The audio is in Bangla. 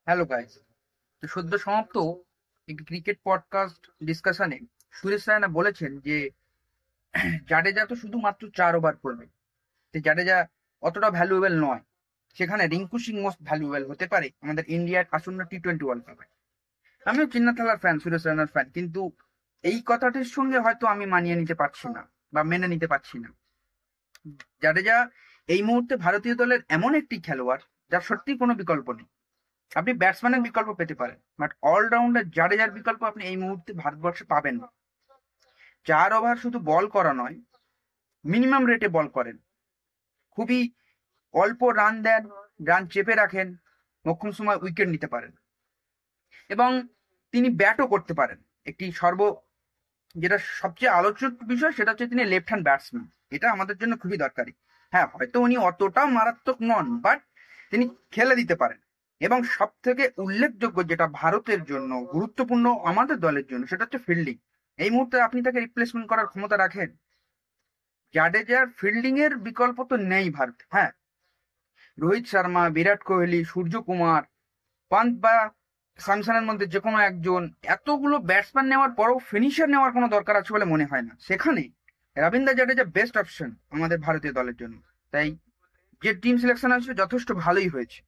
Hello guys. তো সদ্য সমাপ্ত একটি ক্রিকেট পডকাস্ট ডিসকাশনে সুরেশ রায়না বলেছেন যে জাডেজা তো শুধুমাত্র 4 ওভার করবে, তো জাডেজা অতটা ভ্যালুয়েবল নয়। সেখানে রিঙ্কু সিং মোস্ট ভ্যালুয়েবল হতে পারে আমাদের ইন্ডিয়ার আসন্ন টি-20 ওয়ার্ল্ড কাপে। আমিও চিন্না থালার ফ্যান, সুরেশ রায়নার ফ্যান, কিন্তু এই কথাটির সঙ্গে হয়তো আমি মানিয়ে নিতে পারছি না বা মেনে নিতে পারছি না। জাডেজা এই মুহূর্তে ভারতীয় দলের এমন একটি খেলোয়াড় যার সত্যি কোনো বিকল্প নেই। আপনি ব্যাটসম্যানের বিকল্প পেতে পারেন, বাট অলরাউন্ডার জাডেজার বিকল্প আপনি এই মুহূর্তে ভারতবর্ষে পাবেন না। 4 ওভার শুধু বল করা নয়, মিনিমাম রেটে বল করেন, খুবই অল্প রান দেন, রান চেপে রাখেন, মোক্ষম সময় উইকেট নিতে পারেন এবং তিনি ব্যাটও করতে পারেন। একটি যেটা সবচেয়ে আলোচক বিষয় সেটা হচ্ছে তিনি লেফট হ্যান্ড ব্যাটসম্যান। এটা আমাদের জন্য খুবই দরকারি। হ্যাঁ, হয়তো উনি অতটাও মারাত্মক নন, বাট তিনি খেলে দিতে পারেন। এবং সব থেকে উল্লেখযোগ্য যেটা ভারতের জন্য গুরুত্বপূর্ণ আমাদের দলের জন্য, সেটা হচ্ছে ফিল্ডিং। এই মুহূর্তে আপনি তাকে রিপ্লেসমেন্ট করার ক্ষমতা রাখেন? জাডেজার ফিল্ডিং এর বিকল্প তো নেই ভারত। হ্যাঁ, রোহিত শর্মা, বিরাট কোহলি, সূর্যকুমার, পান্ত বা স্যামসনের মধ্যে যে কোনো একজন, এতগুলো ব্যাটসম্যান নেওয়ার পরও ফিনিশার নেওয়ার কোনো দরকার আছে বলে মনে হয় না। সেখানে রবীন্দ্র জাডেজা বেস্ট অপশন আমাদের ভারতীয় দলের জন্য। তাই যে টিম সিলেকশন হয়েছে যথেষ্ট ভালোই হয়েছে।